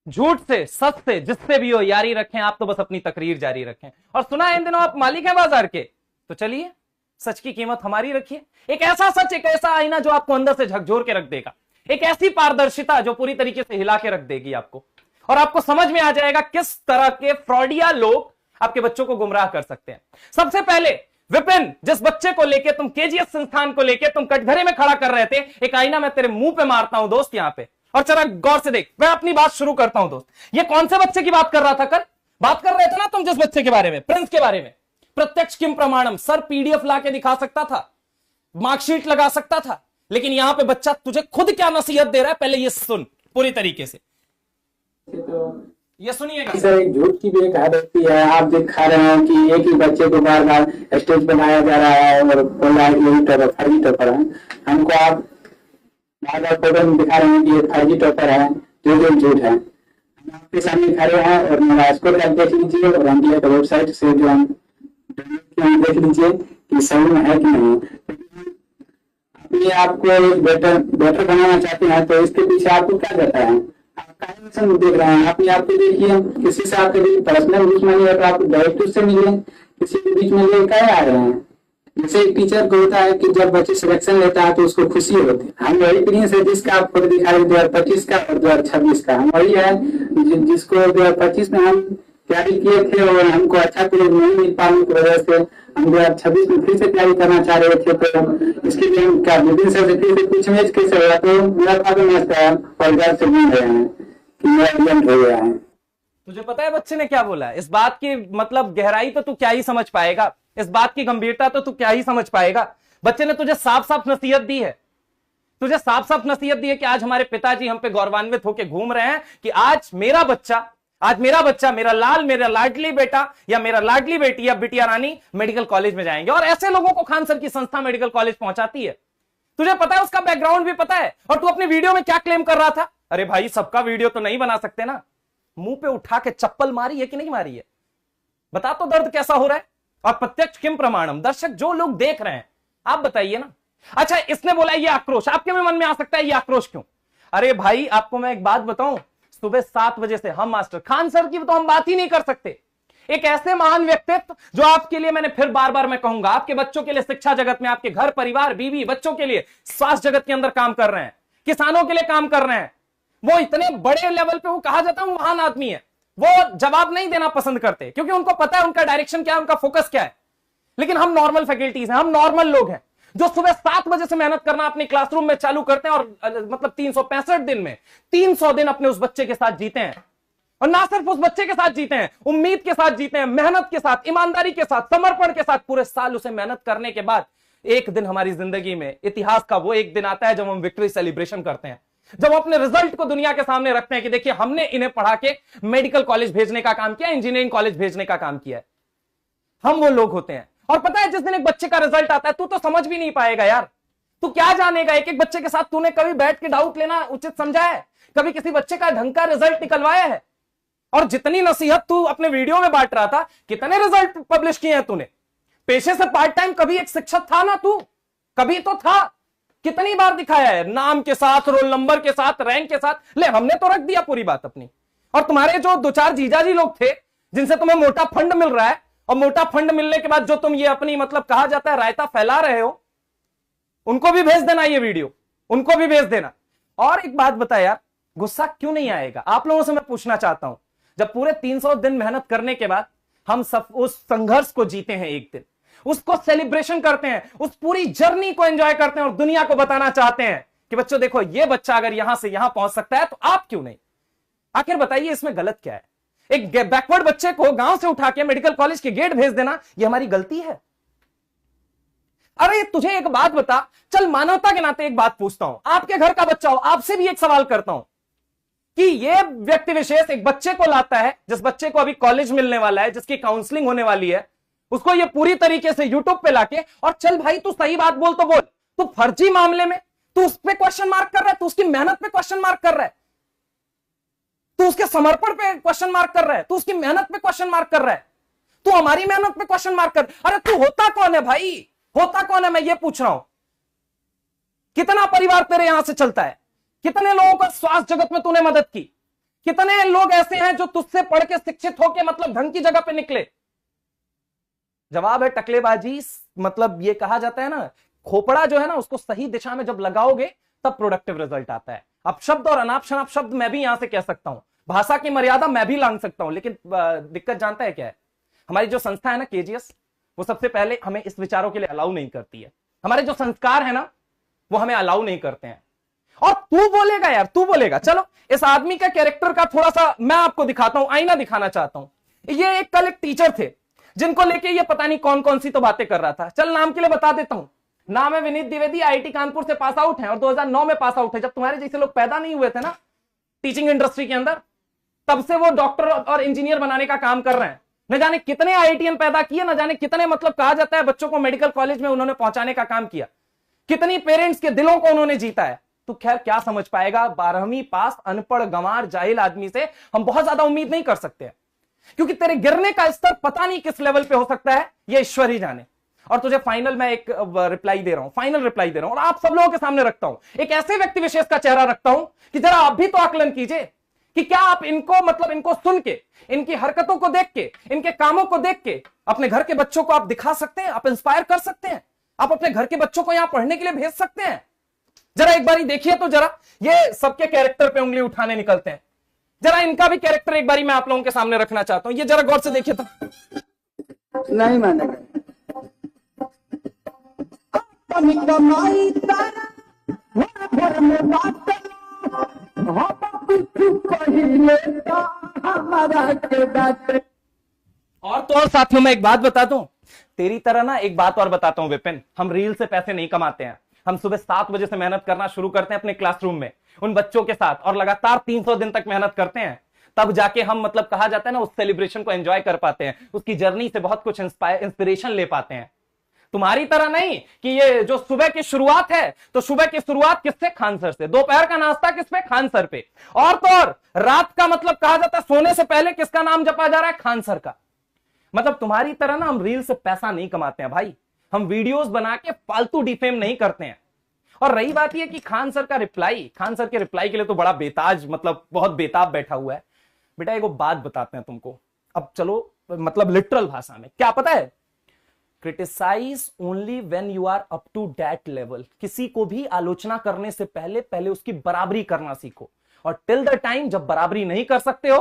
झूठ से, सच से, जिससे भी हो यारी रखें, आप तो बस अपनी तकरीर जारी रखें। और सुना है इन दिनों आप मालिक हैं बाजार के, तो चलिए सच की कीमत हमारी रखिए। एक ऐसा सच, एक ऐसा आईना जो आपको अंदर से झकझोर के रख देगा, एक ऐसी पारदर्शिता जो पूरी तरीके से हिला के रख देगी आपको, और आपको समझ में आ जाएगा किस तरह के फ्रॉडिया लोग आपके बच्चों को गुमराह कर सकते हैं। सबसे पहले विपिन, जिस बच्चे को लेके तुम केजीएस संस्थान को लेके तुम कटघरे में खड़ा कर रहे थे, एक आईना मैं तेरे मुंह पे मारता हूं दोस्त यहां पे, और जरा गौर से देख। मैं अपनी बात शुरू करता हूं दोस्त। ये कौन से बच्चे की बात कर रहा था? कल बात कर रहे थे ना तुम जिस बच्चे के बारे में, प्रिंस के बारे में। प्रत्यक्ष किम प्रमाणम, सर पीडीएफ ला के दिखा सकता था, मार्कशीट लगा सकता था, लेकिन यहां पे बच्चा तुझे खुद क्या नसीहत दे रहा है, पहले ये सुन पूरी तरीके से। तो ये सुनिएगा सर, एक झूठ की भी एक आदत है। आप दिखा रहे हैं कि एक ही बच्चे को बार बार स्टेज बनाया जा रहा है और बोल रहा है कि यही टॉपर, फर्जी टॉपर है। हमको आप बार बार फोटो में दिखा रहे हैं कि ये फर्जी टॉपर है, जो झूठ है। हम आपके सामने खड़े हैं और मेरा स्कोर कार्ड देख लीजिए और एनडीए का वेबसाइट से जो हम देख लीजिए कि सही में है कि नहीं। अपने आपको एक बेटर बनाना चाहते हैं तो इसके पीछे आपको क्या रहता है? आप काहे देख रहे हैं? अपने आप को देखिए। किसी से आपके बीच पर्सनल दुश्मनी है तो आप डायरेक्ट से मिले, किसी के बीच में ले क्या आ रहे हैं? जैसे एक टीचर को होता है कि जब बच्चे सिलेक्शन लेता है तो उसको खुशी होती है। हम वही प्रिंस है जिसका आप फोटो दिखाई 2025 का और 2026 का। हम वही है जिसको 2025 में हम तैयारी किए थे और हमको अच्छा कॉलेज नहीं मिल पाने की वजह से हम 2026 में फिर से तैयारी करना चाह रहे थे। तो इसके लिए हम क्या विपिन सर से फिर से पूछने कैसे होगा? तो मेरा परिवार से मिल रहे हैं कि मेरा रिजल्ट हो गया है। तुझे पता है बच्चे ने क्या बोला? इस बात की मतलब गहराई तो तू क्या ही समझ पाएगा, इस बात की गंभीरता तो तू क्या ही समझ पाएगा। बच्चे ने तुझे साफ साफ नसीहत दी है, तुझे साफ साफ नसीहत दी है कि आज हमारे पिताजी हम पे गौरवान्वित होकर घूम रहे हैं कि आज मेरा बच्चा, मेरा लाल, मेरा लाडली बेटा या मेरा लाडली बेटी या बिटिया रानी मेडिकल कॉलेज में जाएंगे। और ऐसे लोगों को खान सर की संस्था मेडिकल कॉलेज पहुंचाती है। तुझे पता है, उसका बैकग्राउंड भी पता है। और तू अपनी वीडियो में क्या क्लेम कर रहा था? अरे भाई, सबका वीडियो तो नहीं बना सकते ना। मुंह पे उठा के चप्पल मारी है कि नहीं मारी है? बता तो दर्द कैसा हो रहा है। और प्रत्यक्ष किम प्रमाणम, दर्शक जो लोग देख रहे हैं आप बताइए ना। अच्छा, इसने बोला ये आक्रोश, आपके भी मन में आ सकता है ये आक्रोश क्यों? अरे भाई, आपको मैं एक बात बताऊं, सुबह 7 बजे से हम मास्टर खान सर की तो हम बात ही नहीं कर सकते। एक ऐसे महान व्यक्तित्व जो आपके लिए, मैंने फिर बार बार मैं कहूंगा, आपके बच्चों के लिए शिक्षा जगत में, आपके घर परिवार बीवी बच्चों के लिए स्वास्थ्य जगत के अंदर काम कर रहे हैं, किसानों के लिए काम कर रहे हैं। वो इतने बड़े लेवल पे, वो कहा जाता है महान आदमी है, वो जवाब नहीं देना पसंद करते क्योंकि उनको पता है उनका डायरेक्शन क्या है, उनका फोकस क्या है। लेकिन हम नॉर्मल फैकल्टीज हैं, हम नॉर्मल लोग हैं जो सुबह 7 बजे से मेहनत करना अपनी क्लासरूम में चालू करते हैं और मतलब 365 दिन में 300 दिन अपने उस बच्चे के साथ जीते हैं। और ना सिर्फ उस बच्चे के साथ जीते हैं, उम्मीद के साथ जीते हैं, मेहनत के साथ, ईमानदारी के साथ, समर्पण के साथ। पूरे साल उसे मेहनत करने के बाद एक दिन हमारी जिंदगी में इतिहास का वो एक दिन आता है जब हम विक्ट्री सेलिब्रेशन करते हैं, जब हम अपने रिजल्ट को दुनिया के सामने रखते हैं कि देखिए हमने इन्हें पढ़ा के मेडिकल कॉलेज भेजने का काम किया, इंजीनियरिंग कॉलेज भेजने का काम किया है। हम वो लोग होते हैं। और पता है, जिस दिन एक बच्चे का रिजल्ट आता है, तू तो समझ भी नहीं पाएगा यार। तू क्या जानेगा एक एक बच्चे के साथ तूने कभी बैठ के डाउट लेना उचित समझा है? कभी किसी बच्चे का ढंग का रिजल्ट निकलवाया है? और जितनी नसीहत तू अपने वीडियो में बांट रहा था, कितने रिजल्ट पब्लिश किए हैं तूने? पेशे से पार्ट टाइम कभी एक शिक्षक था ना तू? कभी तो था। कितनी बार दिखाया है नाम के साथ, रोल नंबर के साथ, रैंक के साथ। ले, हमने तो रख दिया पूरी बात अपनी। और तुम्हारे जो 2-4 जीजाजी लोग थे जिनसे तुम्हें मोटा फंड मिल रहा है, और मोटा फंड मिलने के बाद जो तुम ये अपनी मतलब कहा जाता है रायता फैला रहे हो, उनको भी भेज देना ये वीडियो, उनको भी भेज देना। और एक बात बता यार, गुस्सा क्यों नहीं आएगा? आप लोगों से मैं पूछना चाहता हूं, जब पूरे 300 दिन मेहनत करने के बाद हम सब उस संघर्ष को जीते हैं, एक दिन उसको सेलिब्रेशन करते हैं, उस पूरी जर्नी को एंजॉय करते हैं और दुनिया को बताना चाहते हैं कि बच्चों देखो, ये बच्चा अगर यहां से यहां पहुंच सकता है तो आप क्यों नहीं? आखिर बताइए इसमें गलत क्या है? एक बैकवर्ड बच्चे को गांव से उठा के मेडिकल कॉलेज के गेट भेज देना, यह हमारी गलती है? अरे तुझे एक बात बता, चल मानवता के नाते एक बात पूछता हूं, आपके घर का बच्चा हो, आपसे भी एक सवाल करता हूं कि यह व्यक्ति विशेष एक बच्चे को लाता है, जिस बच्चे को अभी कॉलेज मिलने वाला है, जिसकी काउंसलिंग होने वाली है, उसको ये पूरी तरीके से यूट्यूब पे लाके, और चल भाई तू सही बात बोल तो बोल, तू फर्जी मामले में तू उस पे क्वेश्चन मार्क कर रहा है, तू उसकी मेहनत पे क्वेश्चन मार्क कर रहा है, तू उसके समर्पण पे क्वेश्चन मार्क कर रहा है, तू उसकी मेहनत पे क्वेश्चन मार्क कर रहा है, तू हमारी मेहनत पे क्वेश्चन मार्क कर। अरे तू होता कौन है भाई? होता कौन है, मैं ये पूछ रहा हूं। कितना परिवार तेरे यहां से चलता है? कितने लोगों का स्वास्थ्य जगत में तूने मदद की? कितने लोग ऐसे हैं जो तुझसे पढ़ के शिक्षित होके मतलब ढंग की जगह पे निकले? जवाब है टकलेबाजी। मतलब ये कहा जाता है ना, खोपड़ा जो है ना उसको सही दिशा में जब लगाओगे तब प्रोडक्टिव रिजल्ट आता है। अब शब्द और अनाप शनाप शब्द मैं भी यहां से कह सकता हूं, भाषा की मर्यादा मैं भी लांघ सकता हूं, लेकिन दिक्कत जानता है क्या है? हमारी जो संस्था है ना केजीएस, वो सबसे पहले हमें इस विचारों के लिए अलाउ नहीं करती है। हमारे जो संस्कार है ना वो हमें अलाउ नहीं करते हैं। और तू बोलेगा यार, तू बोलेगा, चलो इस आदमी का कैरेक्टर का थोड़ा सा मैं आपको दिखाता हूं, आईना दिखाना चाहता हूं। ये एक कल एक टीचर थे जिनको लेके ये पता नहीं कौन कौन सी तो बातें कर रहा था। चल नाम के लिए बता देता हूं, नाम है विनीत द्विवेदी, आईआईटी कानपुर से पास आउट है और 2009 में पास आउट है। जब तुम्हारे जैसे लोग पैदा नहीं हुए थे ना टीचिंग इंडस्ट्री के अंदर, तब से वो डॉक्टर और इंजीनियर बनाने का काम कर रहे हैं। न जाने कितने आईआईटीएन पैदा किए, न जाने कितने मतलब कहा जाता है बच्चों को मेडिकल कॉलेज में उन्होंने पहुंचाने का काम किया, कितनी पेरेंट्स के दिलों को उन्होंने जीता है। तो खैर क्या समझ पाएगा 12वीं पास अनपढ़ गंवार जाहिल आदमी से हम बहुत ज्यादा उम्मीद नहीं कर सकते हैं, क्योंकि तेरे गिरने का स्तर पता नहीं किस लेवल पे हो सकता है, ये ईश्वर ही जाने। और तुझे फाइनल मैं एक रिप्लाई दे रहा हूं, फाइनल रिप्लाई दे रहा हूं और आप सब लोगों के सामने रखता हूं, एक ऐसे व्यक्ति विशेष का चेहरा रखता हूं कि जरा आप भी तो आकलन कीजिए कि क्या आप इनको मतलब इनको सुन के, इनकी हरकतों को देख के, इनके कामों को देख के अपने घर के बच्चों को आप दिखा सकते हैं, आप इंस्पायर कर सकते हैं, आप अपने घर के बच्चों को यहां पढ़ने के लिए भेज सकते हैं। जरा एक बारी देखिए तो, जरा ये सबके कैरेक्टर पे उंगली उठाने निकलते हैं, जरा इनका भी कैरेक्टर एक बारी मैं आप लोगों के सामने रखना चाहता हूं, ये जरा गौर से देखिए तो। नहीं मानेगा। और तो और साथियों मैं एक बात बता दूं, तेरी तरह ना एक बात और बताता हूं विपिन, हम रील से पैसे नहीं कमाते हैं। हम सुबह 7 बजे से मेहनत करना शुरू करते हैं अपने क्लासरूम में उन बच्चों के साथ और लगातार 300 दिन तक मेहनत करते हैं, तब जाके हम मतलब कहा जाता है ना उस सेलिब्रेशन को एंजॉय कर पाते हैं, उसकी जर्नी से बहुत कुछ इंस्पिरेशन ले पाते हैं। तुम्हारी तरह नहीं कि ये जो सुबह की शुरुआत है तो सुबह की शुरुआत किससे? खान सर से। दोपहर का नाश्ता किस पे? खान सर पे। और तो और रात का मतलब कहा जाता है सोने से पहले किसका नाम जपा जा रहा है? खान सर का। मतलब तुम्हारी तरह ना हम रील से पैसा नहीं कमाते हैं भाई, हम वीडियोस बना के फालतू डिफेम नहीं करते हैं। और रही बात यह कि खान सर का रिप्लाई, खान सर के रिप्लाई के लिए तो बड़ा बेताज मतलब बहुत बेताब बैठा हुआ है। बेटा एक बात बताते हैं तुमको, अब चलो मतलब लिटरल भाषा में क्या पता है, criticize only when you are up to that level. किसी को भी आलोचना करने से पहले उसकी बराबरी करना सीखो, और टिल द टाइम जब बराबरी नहीं कर सकते हो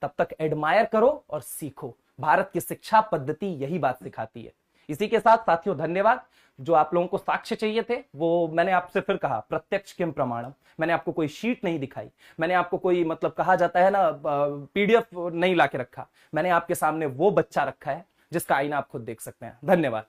तब तक एडमायर करो और सीखो। भारत की शिक्षा पद्धति यही बात सिखाती है। इसी के साथ साथियों धन्यवाद। जो आप लोगों को साक्ष्य चाहिए थे वो मैंने आपसे फिर कहा, प्रत्यक्ष किम प्रमाणम। मैंने आपको कोई शीट नहीं दिखाई, मैंने आपको कोई मतलब कहा जाता है ना पीडीएफ नहीं लाके रखा, मैंने आपके सामने वो बच्चा रखा है जिसका आईना आप खुद देख सकते हैं। धन्यवाद।